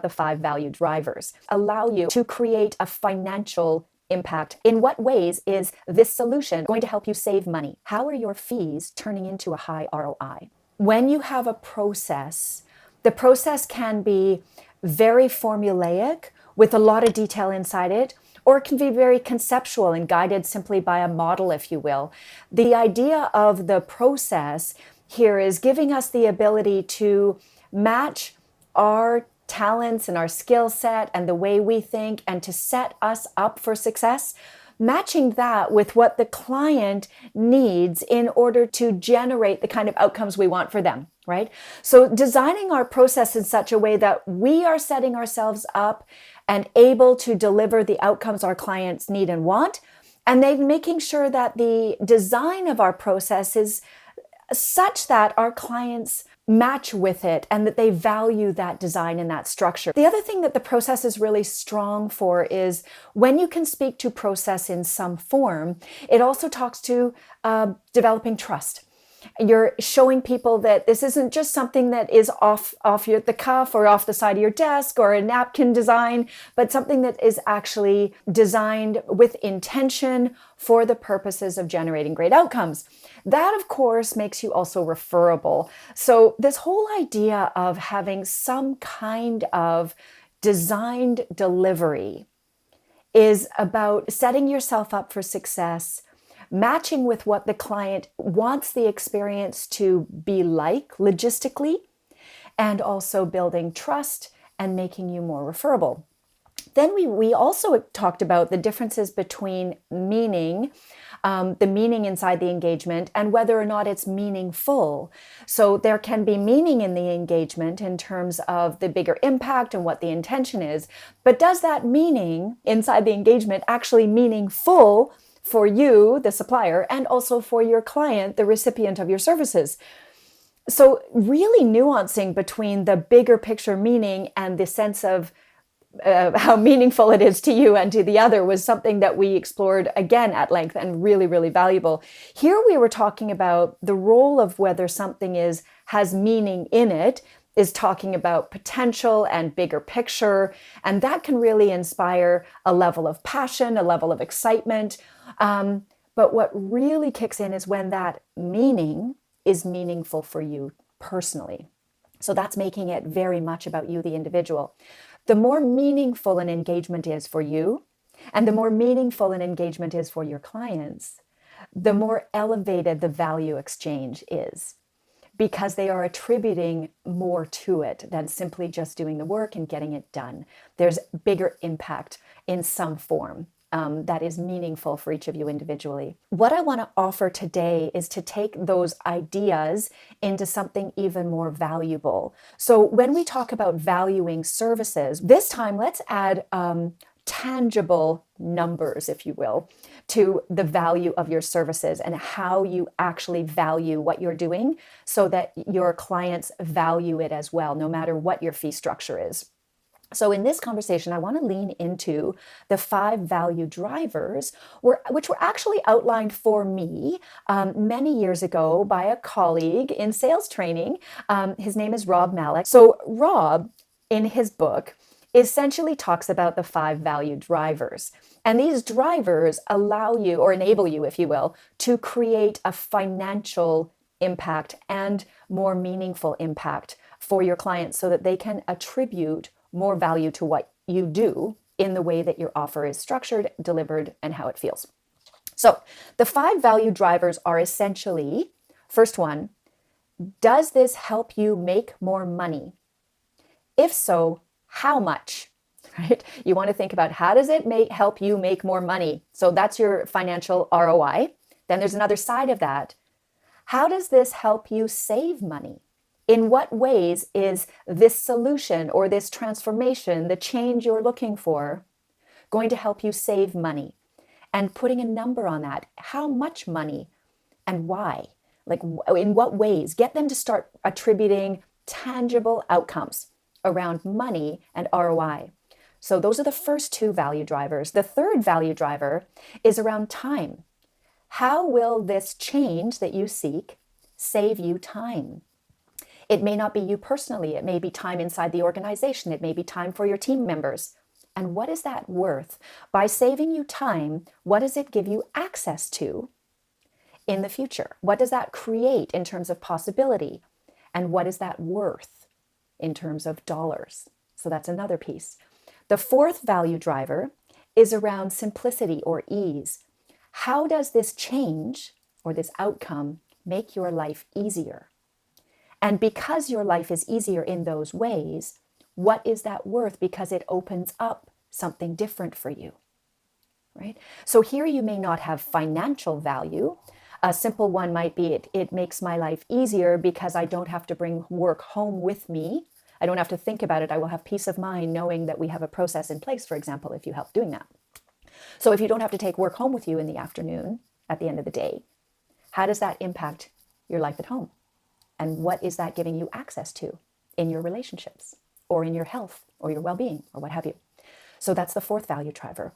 the 5 value drivers allow you to create a financial impact. In what ways is this solution going to help you save money? How are your fees turning into a high ROI? When you have a process, the process can be very formulaic with a lot of detail inside it, or it can be very conceptual and guided simply by a model, if you will. The idea of the process here is giving us the ability to match our talents and our skill set and the way we think and to set us up for success, matching that with what the client needs in order to generate the kind of outcomes we want for them, right? So designing our process in such a way that we are setting ourselves up and able to deliver the outcomes our clients need and want, and then making sure that the design of our process is such that our clients match with it and that they value that design and that structure. The other thing that the process is really strong for is when you can speak to process in some form, it also talks to developing trust. You're showing people that this isn't just something that is off the cuff or off the side of your desk or a napkin design, but something that is actually designed with intention for the purposes of generating great outcomes. That, of course, makes you also referable. So this whole idea of having some kind of designed delivery is about setting yourself up for success, matching with what the client wants the experience to be like logistically, and also building trust and making you more referable. Then we also talked about the differences between meaning, the meaning inside the engagement, and whether or not it's meaningful. So there can be meaning in the engagement in terms of the bigger impact and what the intention is, but does that meaning inside the engagement actually meaningful for you, the supplier, and also for your client, the recipient of your services? So really nuancing between the bigger picture meaning and the sense of how meaningful it is to you and to the other was something that we explored again at length and really, really valuable. Here we were talking about the role of whether something has meaning in it, is talking about potential and bigger picture, and that can really inspire a level of passion, a level of excitement. But what really kicks in is when that meaning is meaningful for you personally. So that's making it very much about you, the individual. The more meaningful an engagement is for you, and the more meaningful an engagement is for your clients, the more elevated the value exchange is, because they are attributing more to it than simply just doing the work and getting it done. There's bigger impact in some form that is meaningful for each of you individually. What I want to offer today is to take those ideas into something even more valuable. So when we talk about valuing services, this time let's add tangible numbers, if you will, to the value of your services and how you actually value what you're doing so that your clients value it as well, no matter what your fee structure is. So in this conversation, I want to lean into the 5 value drivers, which were actually outlined for me many years ago by a colleague in sales training. His name is Rob Malik. So Rob, in his book, essentially talks about the 5 value drivers. And these drivers allow you, or enable you, if you will, to create a financial impact and more meaningful impact for your clients so that they can attribute more value to what you do in the way that your offer is structured, delivered, and how it feels. So the 5 value drivers are essentially, first one, does this help you make more money? If so, how much? Right? You want to think about how does it help you make more money? So that's your financial ROI. Then there's another side of that. How does this help you save money? In what ways is this solution or this transformation, the change you're looking for, going to help you save money? And putting a number on that. How much money and why? Like in what ways? Get them to start attributing tangible outcomes around money and ROI. So those are the first 2 value drivers. The third value driver is around time. How will this change that you seek save you time? It may not be you personally. It may be time inside the organization. It may be time for your team members. And what is that worth? By saving you time, what does it give you access to in the future? What does that create in terms of possibility? And what is that worth in terms of dollars? So that's another piece. The fourth value driver is around simplicity or ease. How does this change or this outcome make your life easier? And because your life is easier in those ways, what is that worth? Because it opens up something different for you, right? So here you may not have financial value. A simple one might be it makes my life easier because I don't have to bring work home with me. I don't have to think about it. I will have peace of mind knowing that we have a process in place, for example, if you help doing that. So if you don't have to take work home with you in the afternoon at the end of the day, how does that impact your life at home? And what is that giving you access to in your relationships or in your health or your well-being or what have you? So that's the fourth value driver.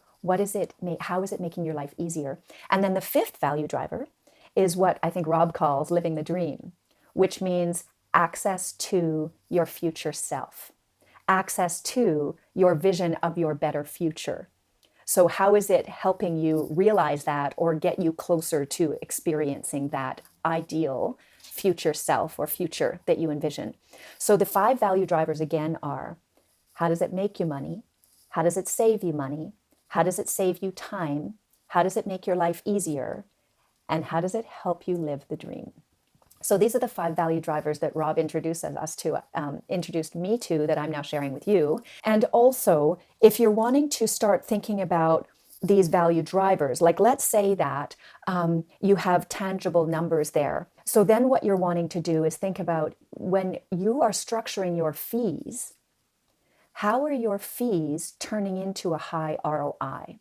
How is it making your life easier? And then the fifth value driver is what I think Rob calls living the dream, which means access to your future self, access to your vision of your better future. So how is it helping you realize that or get you closer to experiencing that ideal future self or future that you envision? So the 5 value drivers again are, how does it make you money? How does it save you money? How does it save you time? How does it make your life easier? And how does it help you live the dream? So these are the 5 value drivers that Rob introduced me to that I'm now sharing with you. And also, if you're wanting to start thinking about these value drivers, like let's say that you have tangible numbers there. So then what you're wanting to do is think about when you are structuring your fees, how are your fees turning into a high ROI?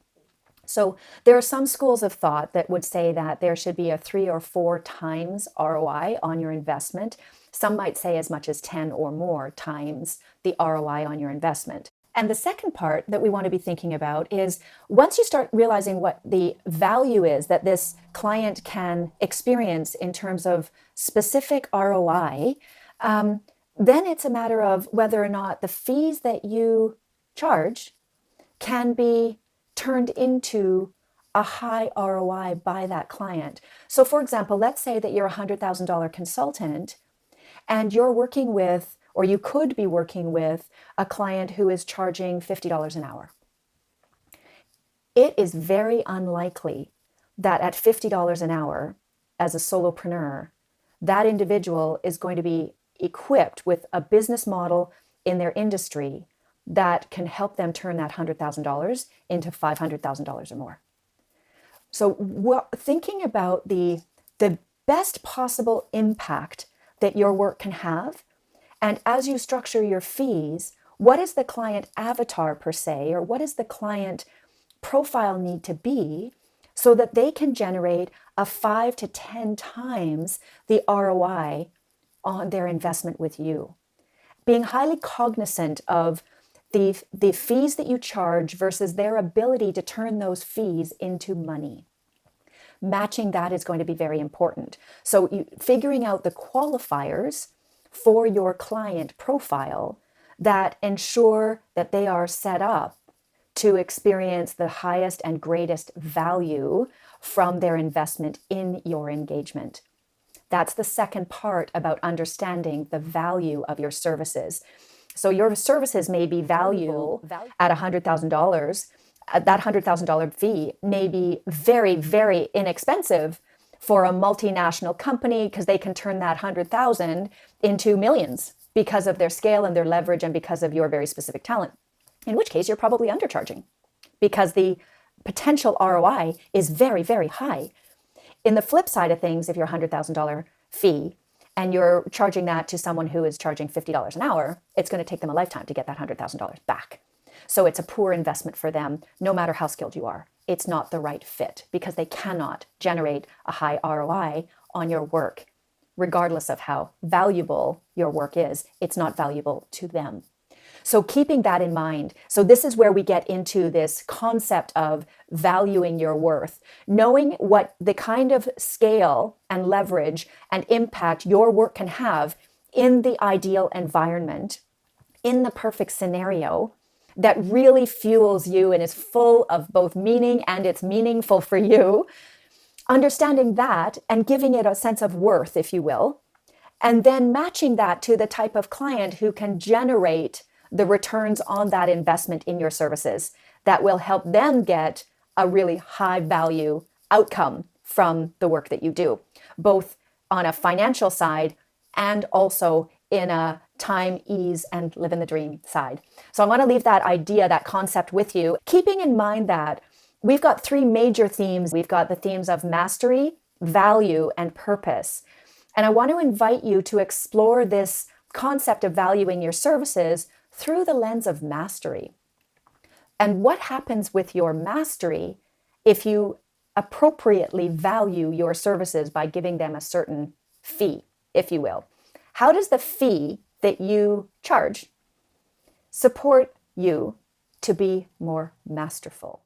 So there are some schools of thought that would say that there should be a 3 or 4 times ROI on your investment. Some might say as much as 10 or more times the ROI on your investment. And the second part that we want to be thinking about is once you start realizing what the value is that this client can experience in terms of specific ROI, then it's a matter of whether or not the fees that you charge can be turned into a high ROI by that client. So for example, let's say that you're a $100,000 consultant and you're working with, or you could be working with a client who is charging $50 an hour. It is very unlikely that at $50 an hour as a solopreneur, that individual is going to be equipped with a business model in their industry that can help them turn that $100,000 into $500,000 or more. So thinking about the best possible impact that your work can have, and as you structure your fees, what is the client avatar per se, or what does the client profile need to be so that they can generate a 5 to 10 times the ROI on their investment with you? Being highly cognizant of the fees that you charge versus their ability to turn those fees into money. Matching that is going to be very important. So figuring out the qualifiers for your client profile that ensure that they are set up to experience the highest and greatest value from their investment in your engagement. That's the second part about understanding the value of your services. So your services may be valuable at $100,000. That $100,000 fee may be very, very inexpensive for a multinational company because they can turn that 100,000 into millions because of their scale and their leverage and because of your very specific talent. In which case you're probably undercharging because the potential ROI is very, very high. In the flip side of things, if you're $100,000 fee and you're charging that to someone who is charging $50 an hour, it's going to take them a lifetime to get that $100,000 back. So it's a poor investment for them, no matter how skilled you are. It's not the right fit because they cannot generate a high ROI on your work. Regardless of how valuable your work is, it's not valuable to them. So keeping that in mind, so this is where we get into this concept of valuing your worth, knowing what the kind of scale and leverage and impact your work can have in the ideal environment, in the perfect scenario that really fuels you and is full of both meaning and it's meaningful for you, understanding that and giving it a sense of worth, if you will, and then matching that to the type of client who can generate the returns on that investment in your services that will help them get a really high value outcome from the work that you do, both on a financial side and also in a time, ease, and live in the dream side. So I want to leave that idea, that concept with you, keeping in mind that we've got three major themes. We've got the themes of mastery, value, and purpose. And I want to invite you to explore this concept of valuing your services through the lens of mastery. And what happens with your mastery if you appropriately value your services by giving them a certain fee, if you will? How does the fee that you charge support you to be more masterful?